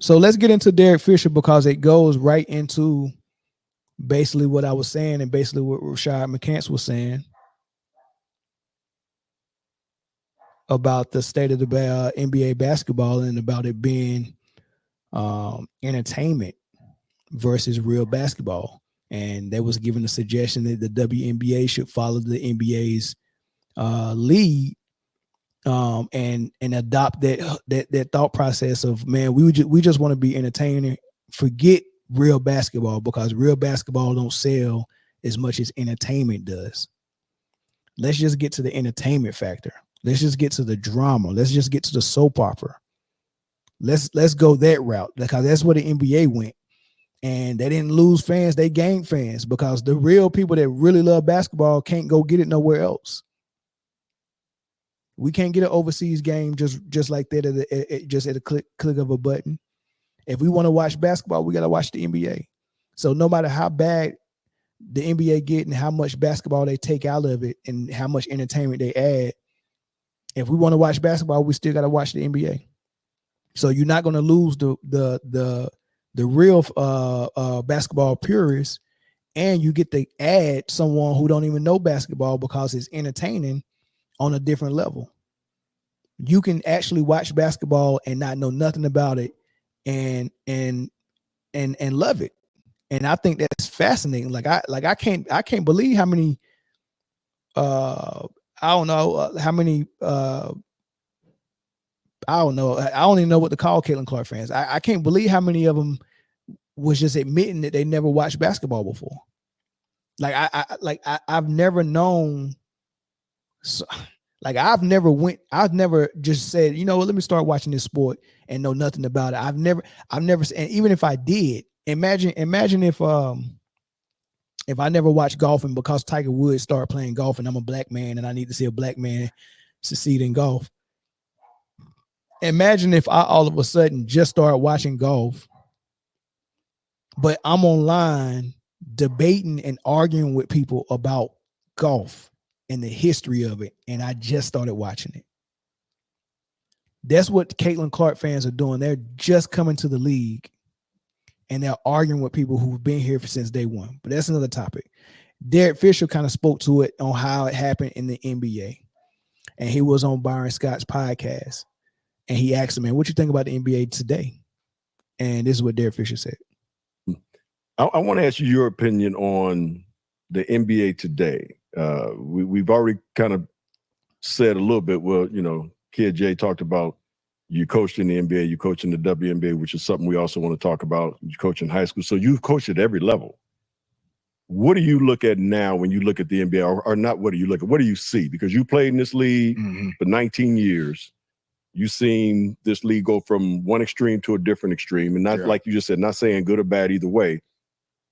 So let's get into Derek Fisher because it goes right into basically what I was saying and basically what Rashad McCants was saying about the state of the NBA basketball and about it being entertainment versus real basketball. And they was given the suggestion that the WNBA should follow the NBA's lead and adopt that thought process of, man, we just want to be entertaining. Forget real basketball because real basketball don't sell as much as entertainment does. Let's just get to the entertainment factor. Let's just get to the drama. Let's just get to the soap opera. Let's go that route because that's where the NBA went. And they didn't lose fans, they gained fans because the real people that really love basketball can't go get it nowhere else. We can't get an overseas game just like that just at a click of a button. If we want to watch basketball, we got to watch the NBA. So no matter how bad the NBA get and how much basketball they take out of it and how much entertainment they add, if we want to watch basketball, we still got to watch the NBA. So you're not going to lose the real basketball purists, and you get to add someone who don't even know basketball because it's entertaining on a different level. You can actually watch basketball and not know nothing about it and love it. And I think that's fascinating. I can't believe how many I don't know how many I don't know. I don't even know what to call Caitlin Clark fans. I can't believe how many of them was just admitting that they never watched basketball before. I've never known. I've never just said, you know what, let me start watching this sport and know nothing about it. I've never, and even if I did, imagine if I never watched golf and because Tiger Woods started playing golf and I'm a black man and I need to see a black man succeed in golf. Imagine if I all of a sudden just started watching golf, but I'm online debating and arguing with people about golf and the history of it, and I just started watching it. That's what Caitlin Clark fans are doing. They're just coming to the league, and they're arguing with people who've been here since day one. But that's another topic. Derek Fisher kind of spoke to it on how it happened in the NBA, and he was on Byron Scott's podcast, and he asked him, man, what you think about the NBA today? And this is what Derek Fisher said. I want to ask you your opinion on the NBA today. We've already kind of said a little bit. Well, you know, Kid Jay talked about you coached in the NBA, you coach in the WNBA, which is something we also want to talk about. You coach in high school, so you've coached at every level. What do you look at now when you look at the NBA, or not? What do you look at? What do you see? Because you played in this league for 19 years. You've seen this league go from one extreme to a different extreme, and not like you just said, not saying good or bad either way.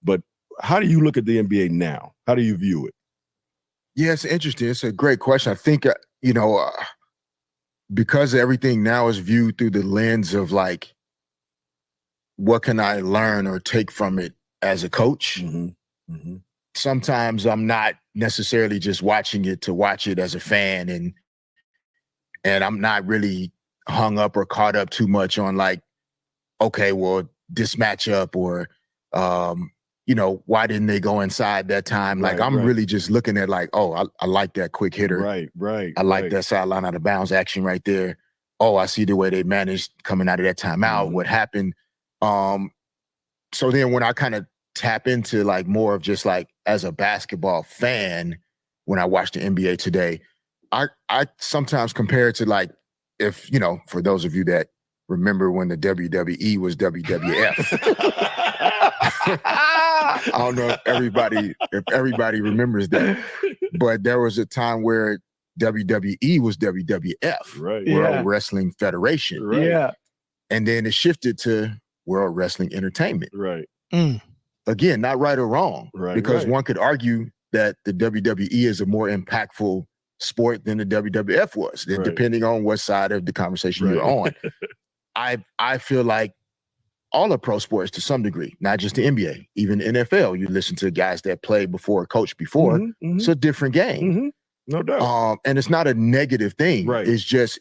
But how do you look at the NBA now? How do you view it? Yeah, it's interesting. It's a great question. I think, because everything now is viewed through the lens of like, what can I learn or take from it as a coach? Sometimes I'm not necessarily just watching it to watch it as a fan, and I'm not really hung up or caught up too much on like, okay, well, this matchup or why didn't they go inside that time? Like, I'm really just looking at like, oh, I like that quick hitter. Right. I like that sideline out of bounds action right there. Oh, I see the way they managed coming out of that timeout, what happened. So then when I kind of tap into like more of just like as a basketball fan, when I watch the NBA today, I sometimes compare it to like, if, for those of you that remember when the WWE was WWF. I don't know if everybody remembers that, but there was a time where WWE was WWF, World Wrestling Federation, and then it shifted to World Wrestling Entertainment, Again, not right or wrong, because one could argue that the WWE is a more impactful sport than the WWF was, depending on what side of the conversation you're on. I feel like all of pro sports to some degree, not just the NBA, even NFL. You listen to guys that played before, coached before. It's a different game. No doubt. And it's not a negative thing. It's just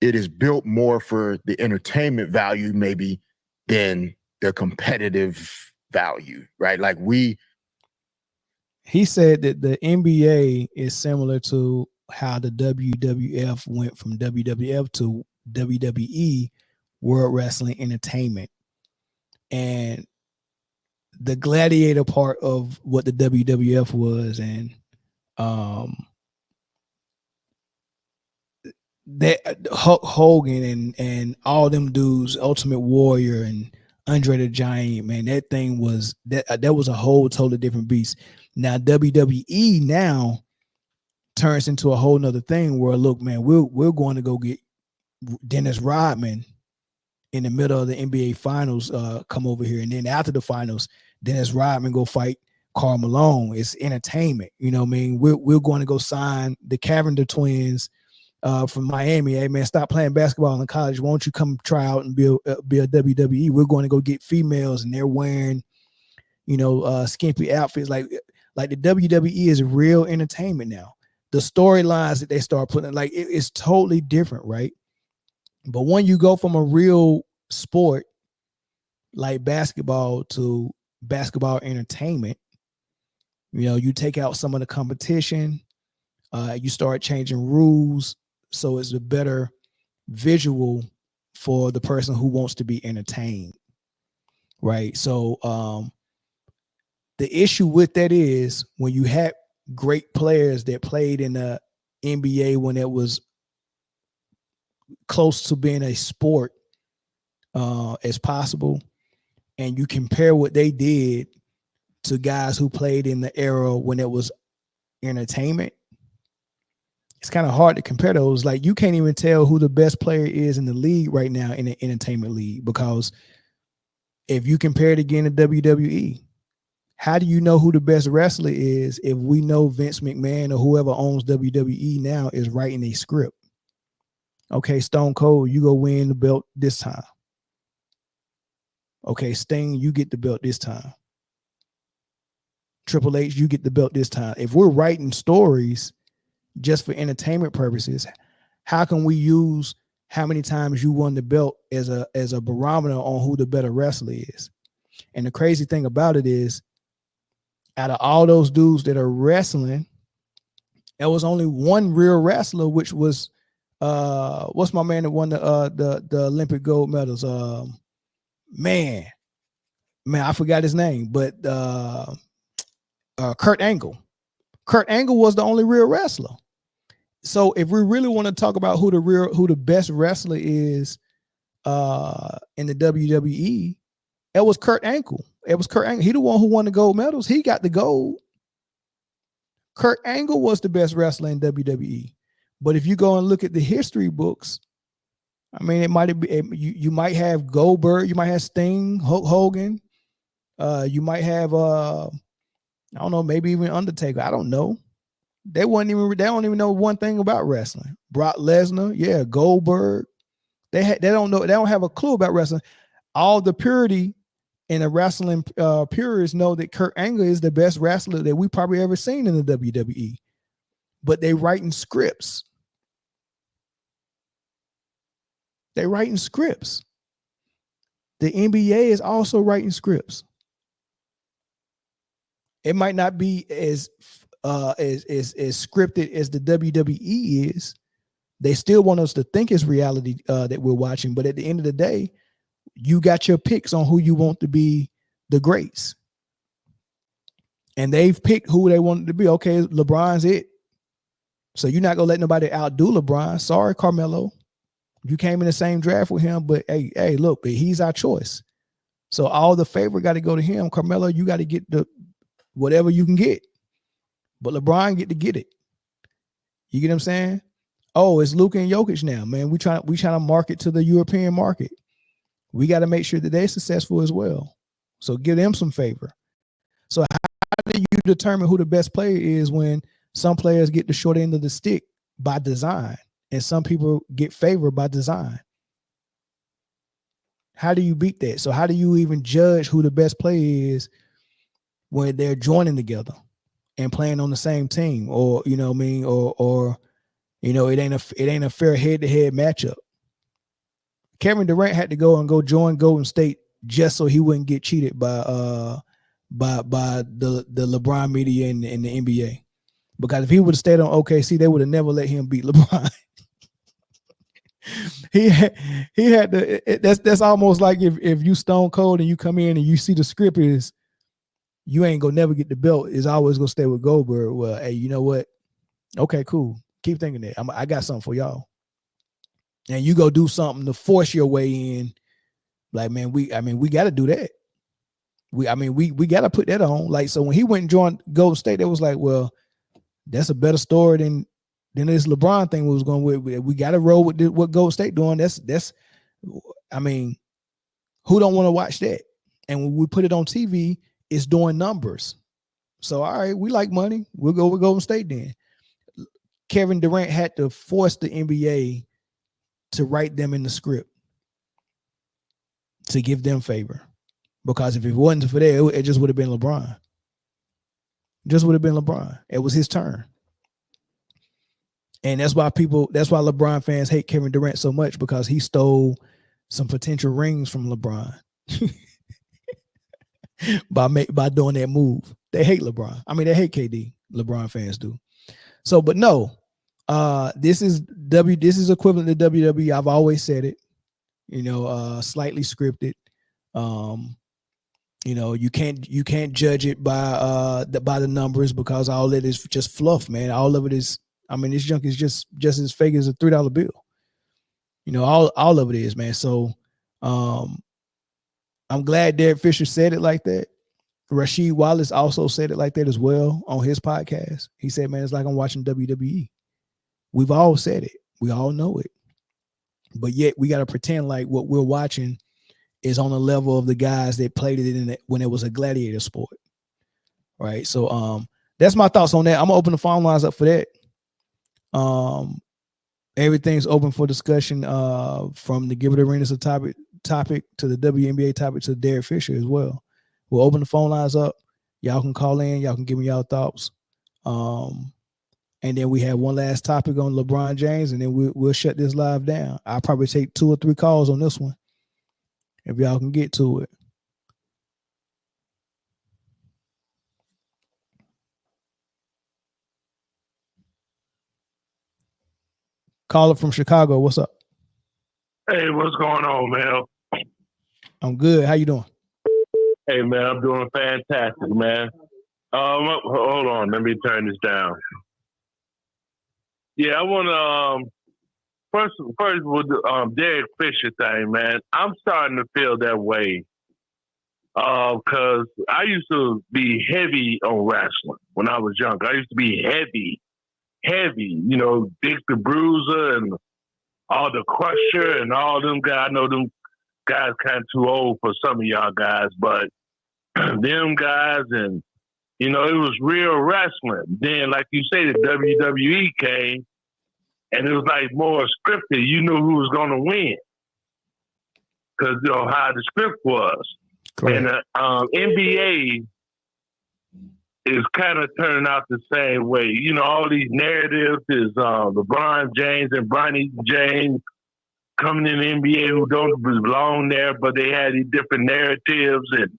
it is built more for the entertainment value maybe than the competitive value, right? Like he said that the NBA is similar to how the WWF went from WWF to WWE, World Wrestling Entertainment. And the gladiator part of what the WWF was, and that Hulk Hogan and all them dudes, Ultimate Warrior and Andre the Giant, man, that thing was that was a whole totally different beast. Now WWE now turns into a whole nother thing where, look, man, we're going to go get Dennis Rodman in the middle of the NBA finals, come over here, and then after the finals, Dennis Rodman go fight Karl Malone. It's entertainment, you know what I mean? We're going to go sign the Cavender twins from Miami. Hey man, stop playing basketball in college. Won't you come try out and be a WWE? We're going to go get females, and they're wearing, you know, skimpy outfits. Like the WWE is real entertainment now. The storylines that they start putting, like it's totally different, right? But when you go from a real sport like basketball to basketball entertainment, you know, you take out some of the competition, you start changing rules, so it's a better visual for the person who wants to be entertained, right? So the issue with that is when you had great players that played in the NBA when it was close to being a sport as possible, and you compare what they did to guys who played in the era when it was entertainment, it's kind of hard to compare those. Like you can't even tell who the best player is in the league right now in the entertainment league, because if you compare it again to WWE, how do you know who the best wrestler is if we know Vince McMahon or whoever owns WWE now is writing a script? Okay, Stone Cold, you go win the belt this time. Okay, Sting, you get the belt this time. Triple H, you get the belt this time. If we're writing stories just for entertainment purposes, how can we use how many times you won the belt as a barometer on who the better wrestler is? And the crazy thing about it is, out of all those dudes that are wrestling, there was only one real wrestler, which was what's my man that won the Olympic gold medals? Man, I forgot his name, but Kurt Angle. Kurt Angle was the only real wrestler. So if we really want to talk about who the best wrestler is in the WWE, it was Kurt Angle. It was Kurt Angle. He the one who won the gold medals. He got the gold. Kurt Angle was the best wrestler in WWE. But if you go and look at the history books, I mean, it might be you might have Goldberg, you might have Sting, Hulk Hogan, you might have I don't know, maybe even Undertaker. I don't know. They don't even know one thing about wrestling. Brock Lesnar, yeah, Goldberg. They don't know. They don't have a clue about wrestling. All the purity in the wrestling purists know that Kurt Angle is the best wrestler that we probably ever seen in the WWE. But they writing scripts. They writing scripts. The NBA is also writing scripts. It might not be as scripted as the WWE is. They still want us to think it's reality that we're watching, but at the end of the day, you got your picks on who you want to be the greats. And they've picked who they want to be. Okay, LeBron's it. So you're not gonna let nobody outdo LeBron. Sorry, Carmelo. You came in the same draft with him, but hey, look, but he's our choice. So all the favor got to go to him. Carmelo, you got to get the whatever you can get. But LeBron get to get it. You get what I'm saying? Oh, it's Luka and Jokic now, man. We trying to market to the European market. We got to make sure that they're successful as well. So give them some favor. So how do you determine who the best player is when some players get the short end of the stick by design and some people get favor by design? How do you beat that? So how do you even judge who the best player is when they're joining together and playing on the same team? Or, you know what I mean? Or you know, it ain't a fair head-to-head matchup. Kevin Durant had to go join Golden State just so he wouldn't get cheated by the LeBron media and the NBA. Because if he would have stayed on OKC, they would have never let him beat LeBron. he had to. That's almost like if you Stone Cold and you come in and you see the script is you ain't gonna never get the belt. It's always gonna stay with Goldberg. Well, hey, you know what? Okay, cool. Keep thinking that. I got something for y'all. And you go do something to force your way in. Like, man, we got to do that. We got to put that on. Like, so when he went and joined Golden State, it was like, well, that's a better story than this LeBron thing was going with. We got to roll with what Golden State doing. That's. I mean, who don't want to watch that? And when we put it on TV, it's doing numbers. So, all right, we like money. We'll go with Golden State then. Kevin Durant had to force the NBA to write them in the script to give them favor. Because if it wasn't for that, it just would have been LeBron. Just would have been LeBron. It was his turn. And that's why LeBron fans hate Kevin Durant so much, because he stole some potential rings from LeBron by doing that move. They hate LeBron. I mean, they hate KD. LeBron fans do. So, but no, this is equivalent to WWE. I've always said it, slightly scripted. You can't judge it by the numbers, because all that is just fluff, man. All of it is, this junk is just as fake as a $3 bill. All of it is, man. So, I'm glad Derek Fisher said it like that. Rasheed Wallace also said it like that as well on his podcast. He said, man, it's like I'm watching WWE. We've all said it. We all know it. But yet we got to pretend like what we're watching is on the level of the guys that played it when it was a gladiator sport. Right. So that's my thoughts on that. I'm gonna open the phone lines up for that. Everything's open for discussion, from the Gilbert Arenas topic to the WNBA topic to Derek Fisher as well. We'll open the phone lines up. Y'all can call in. Y'all can give me y'all thoughts. And then we have one last topic on LeBron James, and then we'll shut this live down. I'll probably take 2 or 3 calls on this one if y'all can get to it. Caller from Chicago, what's up? Hey, what's going on, man? I'm good. How you doing? Hey, man, I'm doing fantastic, man. Hold on, let me turn this down. Yeah, I want to first with the Derek Fisher thing, man. I'm starting to feel that way because I used to be heavy on wrestling when I was younger. I used to be heavy. Dick the Bruiser and all the Crusher and all them guys. I know them guys kind of too old for some of y'all guys, but them guys, and it was real wrestling. Then, like you say, the WWE came, and it was like more scripted. You knew who was going to win because how the script was. Correct. And NBA is kind of turning out the same way. All these narratives is LeBron James and Bronny James coming in the NBA who don't belong there, but they had these different narratives. And,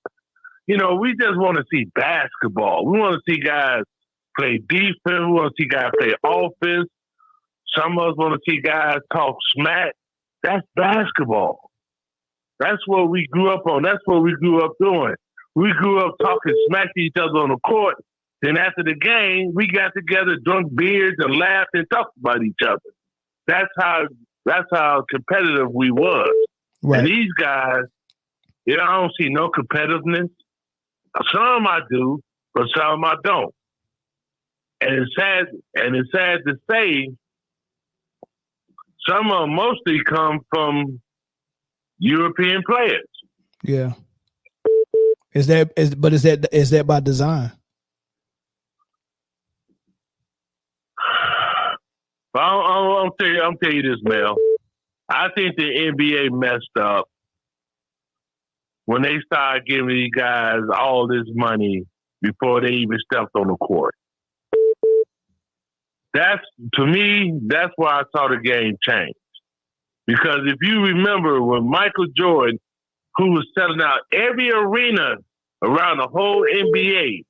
we just want to see basketball. We want to see guys play defense. We want to see guys play offense. Some of us want to see guys talk smack. That's basketball. That's what we grew up on. That's what we grew up doing. We grew up talking smack to each other on the court. Then after the game, we got together, drunk beers, and laughed and talked about each other. That's how competitive we was. Right. And these guys, I don't see no competitiveness. Some I do, but some I don't. And it's sad to say, some of them mostly come from European players. Yeah. Is that by design? I'll tell you this, Mel. I think the NBA messed up when they started giving these guys all this money before they even stepped on the court. To me, that's where I saw the game change. Because if you remember when Michael Jordan, who was selling out every arena around the whole NBA,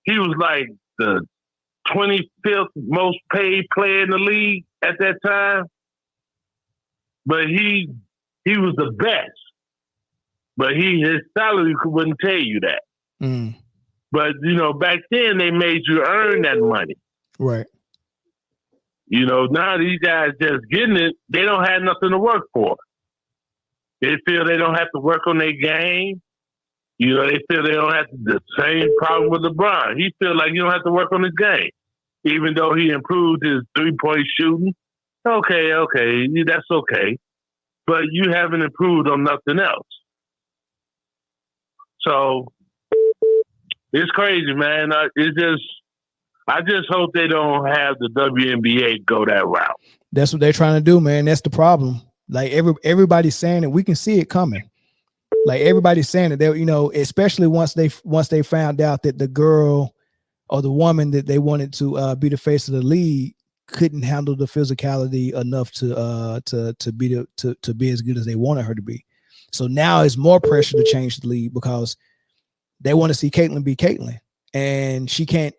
he was like the 25th most paid player in the league at that time. But he was the best. But his salary wouldn't tell you that. Mm. But, back then they made you earn that money. Right. Now these guys just getting it, they don't have nothing to work for. They feel they don't have to work on their game. They feel they don't have to, the same problem with LeBron. He feels like you don't have to work on his game. Even though he improved his 3-point shooting. Okay, that's okay. But you haven't improved on nothing else. So it's crazy, man. I just hope they don't have the WNBA go that route. That's what they're trying to do, man. That's the problem. Like everybody's saying it, we can see it coming. Like everybody's saying it, they, especially once they found out that the girl or the woman that they wanted to be the face of the league couldn't handle the physicality enough to be as good as they wanted her to be. So now it's more pressure to change the league because they want to see Caitlyn be Caitlyn, and she can't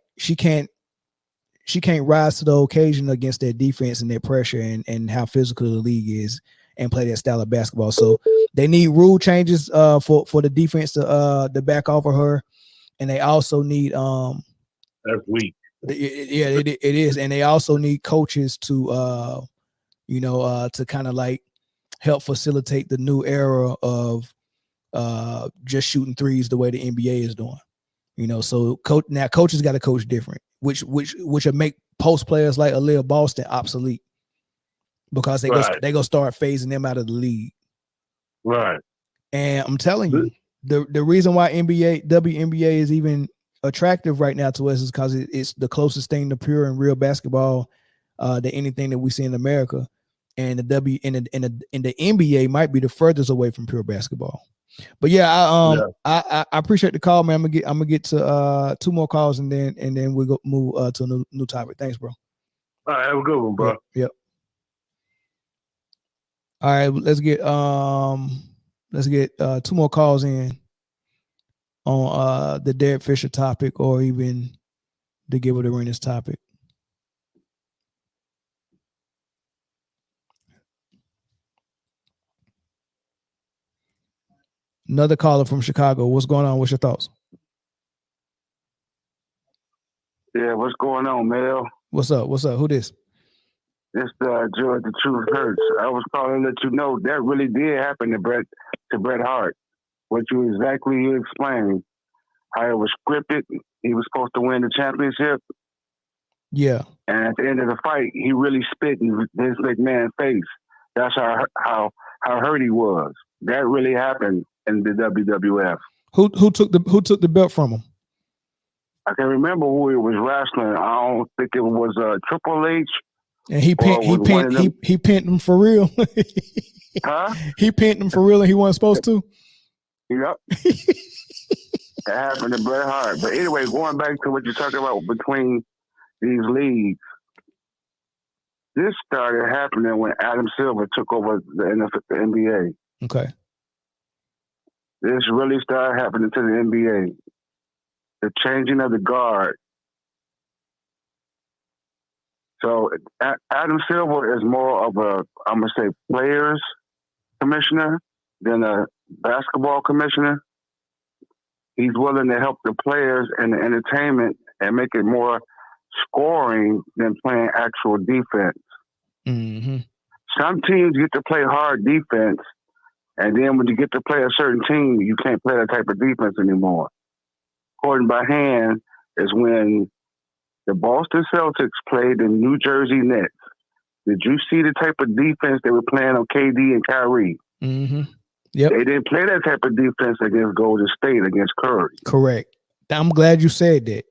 rise to the occasion against their defense and their pressure and how physical the league is and play that style of basketball. So they need rule changes for the defense to back off of her, and they also need that's weak. It is, and they also need coaches to to kind of like help facilitate the new era of just shooting threes the way the NBA is doing. So coaches got to coach different, which will make post players like Aaliyah Boston obsolete because they go start phasing them out of the league. Right. And I'm telling you, the reason why WNBA is even attractive right now to us is because it's the closest thing to pure and real basketball than anything that we see in America. And the NBA might be the furthest away from pure basketball. But I appreciate the call, man. I'm gonna get to 2 more calls and then we'll go move to a new topic. Thanks, bro. All right, have a good one, bro. Yep. All right, let's get 2 more calls in on the Derek Fisher topic or even the Gilbert Arenas topic. Another caller from Chicago. What's going on? What's your thoughts? Yeah, what's going on, Mel? What's up? Who this? It's George the Truth Hurts. I was calling to let you know that really did happen to Bret Hart. What you explained, how it was scripted. He was supposed to win the championship. Yeah. And at the end of the fight, he really spit in his McMahon's face. That's how hurt he was. That really happened in the WWF. Who took the belt from him? I can remember who he was wrestling. I don't think it was Triple H. And he pinned him for real. Huh? He pinned him for real, and he wasn't supposed to. Yep. That happened to Bret Hart. But anyway, going back to what you're talking about between these leagues, this started happening when Adam Silver took over the NBA. Okay. This really started happening to the NBA. The changing of the guard. So Adam Silver is more of I'm going to say, players commissioner than a basketball commissioner. He's willing to help the players and the entertainment and make it more scoring than playing actual defense. Mm-hmm. Some teams get to play hard defense, and then when you get to play a certain team, you can't play that type of defense anymore. According by hand is when the Boston Celtics played the New Jersey Nets. Did you see the type of defense they were playing on KD and Kyrie? Mm-hmm. Yep. They didn't play that type of defense against Golden State, against Curry. Correct. I'm glad you said that.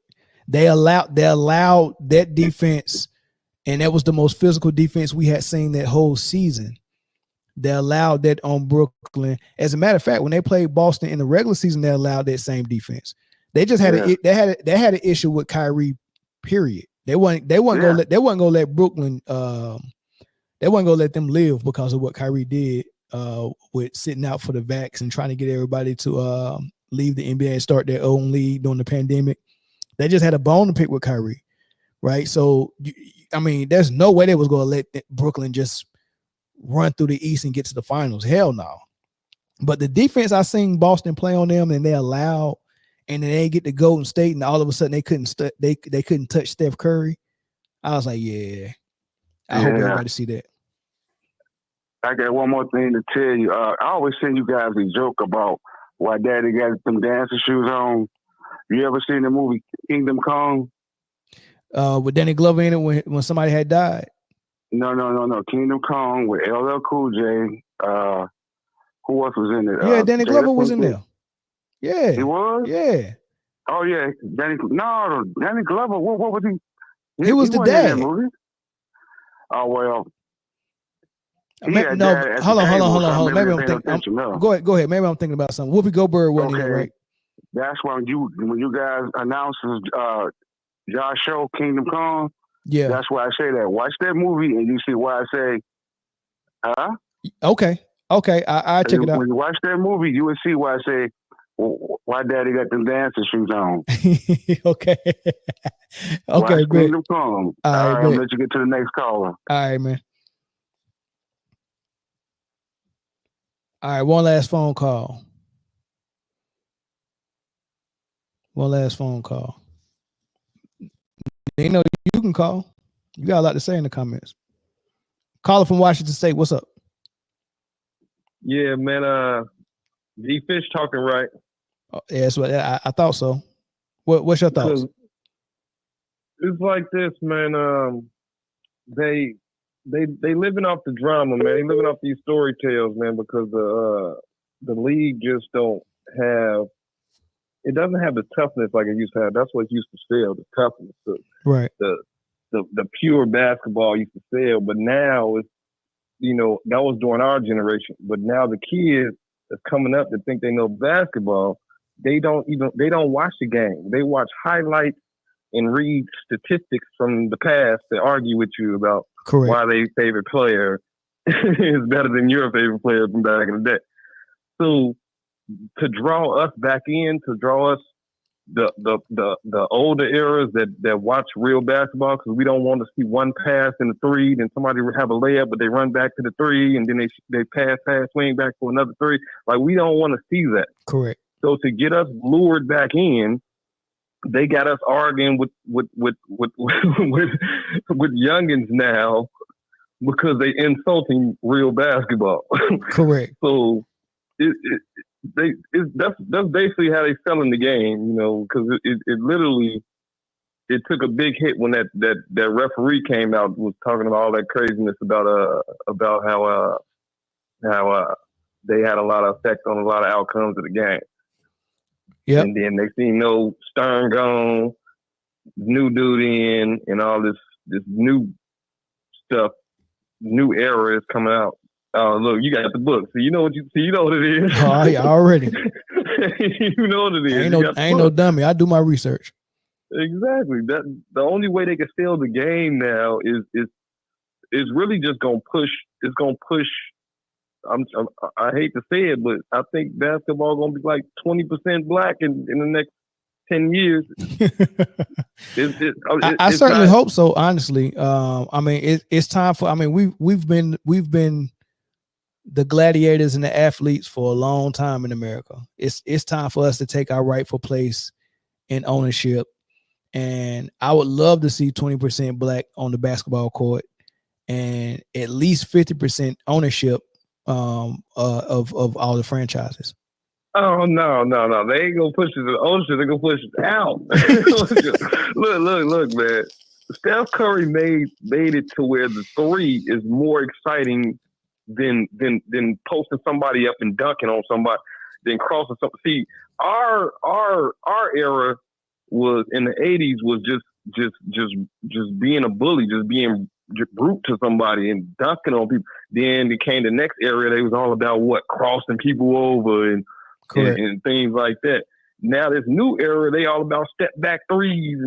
They allowed that defense, and that was the most physical defense we had seen that whole season. They allowed that on Brooklyn. As a matter of fact, when they played Boston in the regular season, they allowed that same defense. They just had an issue with Kyrie. Period. They weren't gonna let Brooklyn they weren't gonna let them live because of what Kyrie did with sitting out for the vax and trying to get everybody to leave the NBA and start their own league during the pandemic. They just had a bone to pick with Kyrie, right? So, I mean, there's no way they was gonna let Brooklyn just run through the East and get to the finals. Hell no. But the defense I seen Boston play on them, and they allowed, and then they get to Golden State, and all of a sudden they couldn't they couldn't touch Steph Curry. I was like, yeah. I hope everybody see that. I got one more thing to tell you. I always send you guys a joke about why Daddy got them dancing shoes on. You ever seen the movie Kingdom Come? With Danny Glover in it when somebody had died. No. Kingdom Come with LL Cool J. Who else was in it? Yeah, Danny Glover was in there. Yeah. He was? Yeah. Oh, yeah. Danny Glover, what was he? He was the wasn't in dad. that movie. Oh, well. No, hold on. Maybe I'm thinking. Go ahead. Maybe I'm thinking about something. Whoopi Goldberg wasn't in it, right? That's when you guys announced Josh show Kingdom Come. Yeah. That's why I say that. Watch that movie and you see why I say, huh? Okay. I check it out. When you watch that movie, you will see why I say, why Daddy got them dancing shoes on. Okay. Okay, good. Kingdom Come. All right, I'll let you get to the next caller. All right, man. All right, one last phone call. You know, you can call. You got a lot to say in the comments. Caller from Washington State, what's up? Yeah, man. D Fish talking right. Yeah, that's what I thought so. What's your thoughts? It's like this, man. They living off the drama, man. They living off these story tales, man, because the league just don't have. It doesn't have the toughness like it used to have. That's what used to sell, the toughness. Right. The pure basketball used to sell, but now it's, that was during our generation. But now the kids that's coming up that think they know basketball, they don't watch the game. They watch highlights and read statistics from the past that argue with you about why their favorite player is better than your favorite player from back in the day. So to draw us back in, to draw us the older eras that watch real basketball, because we don't want to see one pass in the three, then somebody have a layup, but they run back to the three, and then they pass, swing back for another three. Like, we don't want to see that. Correct. So to get us lured back in, they got us arguing with youngins now because they insulting real basketball. Correct. So that's basically how they selling the game, because it literally took a big hit when that referee came out and was talking about all that craziness about how they had a lot of effect on a lot of outcomes of the game. Yeah. And then they seen Stern gone, new dude in, and all this new stuff, new era is coming out. Oh, look, you got the book. So you know what it is. Oh, yeah, already. You know what it is. I ain't no dummy. I do my research. Exactly. That the only way they can steal the game now is really just gonna push. It's gonna push. I hate to say it, but I think basketball gonna be like 20% black in the next 10 years. I certainly hope so. Honestly, I mean, it's time for. I mean, we've been the gladiators and the athletes for a long time in America. It's time for us to take our rightful place in ownership, and I would love to see 20% black on the basketball court and at least 50% ownership of all the franchises. Oh no! They ain't gonna push it to the ocean. They're gonna push it out. look, man. Steph Curry made it to where the three is more exciting than posting somebody up and dunking on somebody, than crossing something. See, our era was in the 80s was just being a bully, just being rude to somebody and dunking on people. Then it came the next era. They was all about crossing people over and things like that. Now this new era, they all about step back threes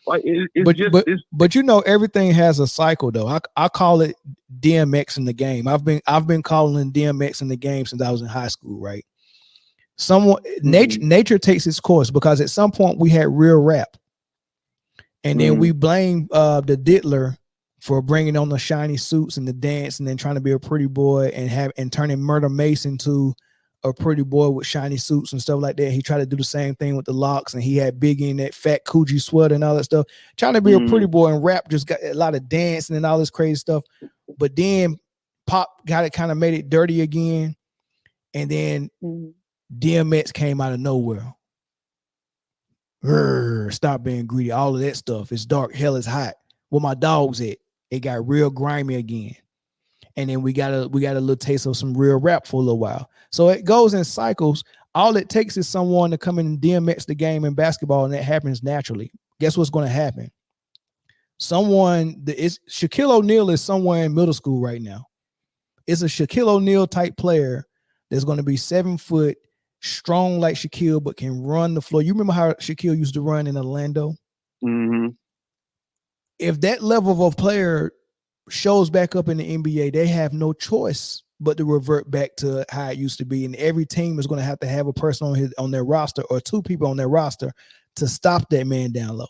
Like it's but you know, everything has a cycle though. I call it DMX in the game. I've been calling DMX in the game since I was in high school, right? Nature takes its course, because at some point we had real rap, and then we blame the diddler for bringing on the shiny suits and the dance, and then trying to be a pretty boy and turning Murder Mason to a pretty boy with shiny suits and stuff like that. He tried to do the same thing with the locks, and he had Biggie in that fat Coogee sweater and all that stuff, trying to be a pretty boy, and rap just got a lot of dancing and all this crazy stuff. But then pop got it, kind of made it dirty again, and then DMX came out of nowhere. Stop being greedy. All of that stuff. It's dark. Hell is hot. Where my dogs at? It got real grimy again. And then we got a little taste of some real rap for a little while. So it goes in cycles. All it takes is someone to come in and DMX the game in basketball, and that happens naturally. Guess what's going to happen? Shaquille O'Neal is somewhere in middle school right now. It's a Shaquille O'Neal type player that's going to be 7 foot, strong like Shaquille, but can run the floor. You remember how Shaquille used to run in Orlando? Mm-hmm. If that level of player shows back up in the NBA, they have no choice but to revert back to how it used to be. And every team is going to have a person on their roster, or 2 people on their roster, to stop that man down low.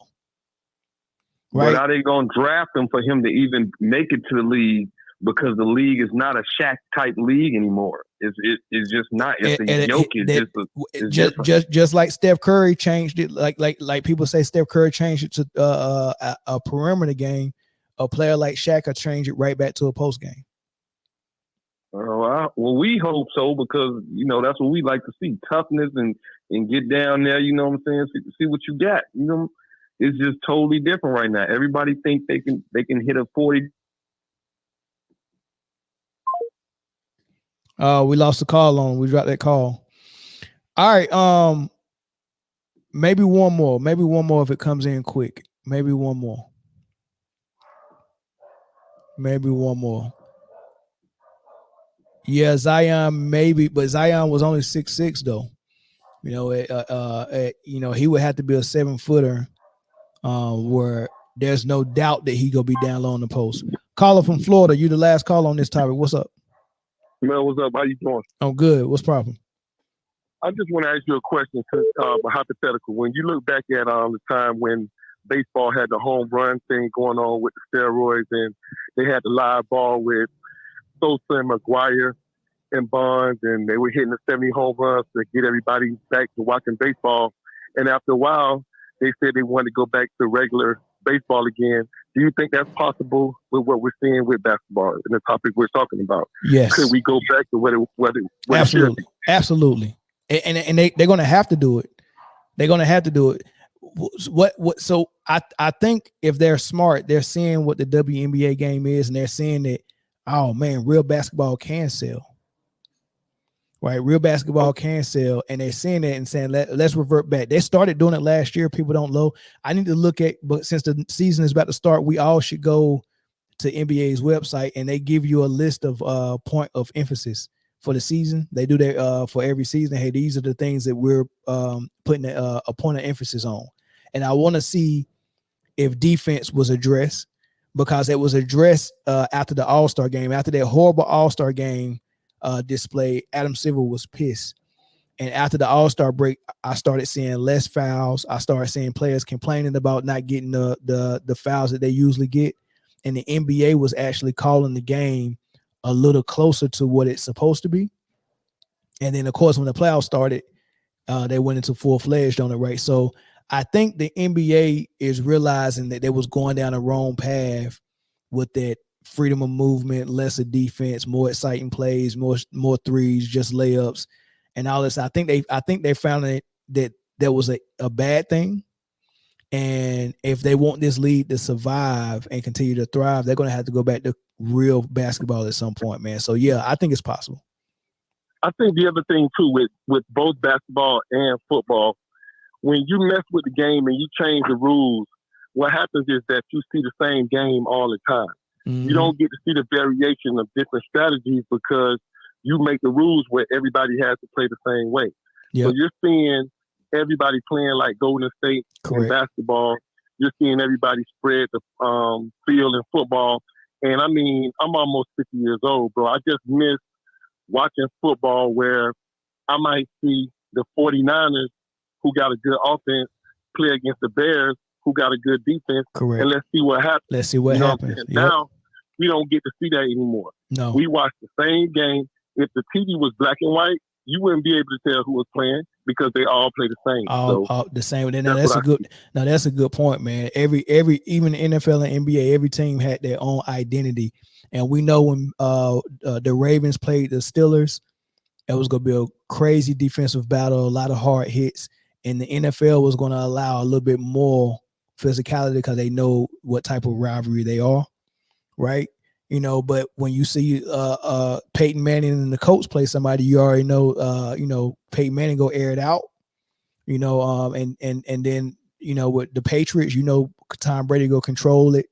Right? But are they going to draft him for him to even make it to the league? Because the league is not a Shaq type league anymore. It's just not. It's a Jokic. Just like Steph Curry changed it. Like people say Steph Curry changed it to a perimeter game. A player like Shaq will change it right back to a post game. Well, we hope so, because that's what we like to see: toughness and get down there. You know what I'm saying? See what you got. It's just totally different right now. Everybody think they can hit a 40. We lost the call on. We dropped that call. All right. Maybe one more if it comes in quick. Maybe one more. Yeah, Zion maybe, but Zion was only 6'6" though. He would have to be a 7-footer, where there's no doubt that he gonna be down low on the post. Caller from Florida, you the last call on this topic. What's up? Man, what's up? How you doing? I'm good. What's the problem? I just want to ask you a question, hypothetical. When you look back at the time when baseball had the home run thing going on with the steroids, and they had the live ball with Sosa and McGuire and Bonds, and they were hitting the 70 home runs to get everybody back to watching baseball. And after a while, they said they wanted to go back to regular baseball again. Do you think that's possible with what we're seeing with basketball and the topic we're talking about? Yes. Could we go back to what Absolutely. Absolutely. And they're going to have to do it. They're going to have to do it. So I think if they're smart, they're seeing what the WNBA game is, and they're seeing that, oh man, real basketball can sell. Right, real basketball can sell, and they're seeing that and saying, let's revert back. They started doing it last year. People don't know. I need to look at, but since the season is about to start, we all should go to NBA's website, and they give you a list of point of emphasis for the season. They do that for every season. Hey, these are the things that we're putting a point of emphasis on, and I want to see if defense was addressed, because it was addressed after the All-Star game, after that horrible All-Star game display. Adam Silver was pissed, and after the All-Star break, I started seeing less fouls. I started seeing players complaining about not getting the fouls that they usually get, and the NBA was actually calling the game a little closer to what it's supposed to be. And then, of course, when the playoffs started, they went into full-fledged on it, right? So I think the NBA is realizing that they was going down the wrong path with that freedom of movement, lesser defense, more exciting plays, more threes, just layups, and all this. I think they found that there was a bad thing, and if they want this league to survive and continue to thrive, they're going to have to go back to real basketball at some point, man. So yeah, I think it's possible. I think the other thing too with both basketball and football, when you mess with the game and you change the rules, what happens is that you see the same game all the time. You don't get to see the variation of different strategies because you make the rules where everybody has to play the same way. Yep. So you're seeing everybody playing like Golden State in basketball, you're seeing everybody spread the field in football. And I mean, I'm almost 50 years old, bro. I just miss watching football where I might see the 49ers who got a good offense play against the Bears who got a good defense. Correct. And let's see what happens. Let's see what happens. Yep. Now, we don't get to see that anymore. No. We watch the same game. If the TV was black and white, you wouldn't be able to tell who was playing because they all play the same. All the same. Now that's a good point, man. Every even the NFL and NBA, every team had their own identity. And we know when the Ravens played the Steelers, it was going to be a crazy defensive battle, a lot of hard hits, and the NFL was going to allow a little bit more physicality because they know what type of rivalry they are, right? But when you see Peyton Manning and the Colts play somebody, you already know, Peyton Manning go air it out, and then, with the Patriots, Tom Brady go control it,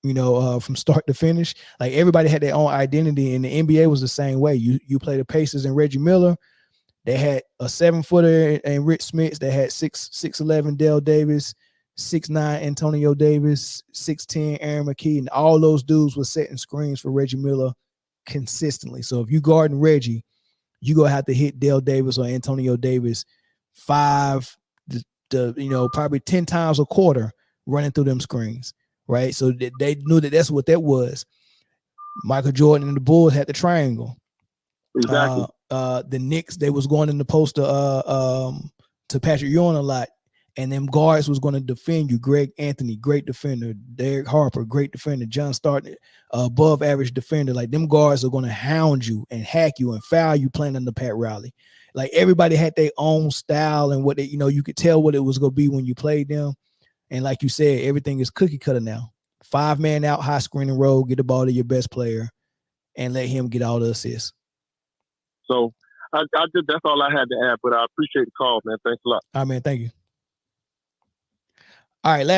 from start to finish. Like everybody had their own identity, and the NBA was the same way. You play the Pacers and Reggie Miller. They had a 7-footer and Rich Smits. They had 6'11" Dale Davis, 6'9" Antonio Davis, 6'10" Aaron McKee, and all those dudes were setting screens for Reggie Miller consistently. So if you guarding Reggie, you gonna have to hit Dale Davis or Antonio Davis 5 to probably 10 times a quarter running through them screens. Right, so they knew that's what that was. Michael Jordan and the Bulls had the triangle. Exactly. The Knicks, they was going in the post to Patrick Ewing a lot, and them guards was going to defend you. Greg Anthony, great defender. Derek Harper, great defender. John Stark, above average defender. Like them guards are going to hound you and hack you and foul you playing under Pat Riley. Like everybody had their own style and what they, you could tell what it was going to be when you played them. And like you said, everything is cookie cutter now. 5-man out, high screen and roll, get the ball to your best player, and let him get all the assists. So I just that's all I had to add, but I appreciate the call, man. Thanks a lot. All right, man. Thank you. All right, last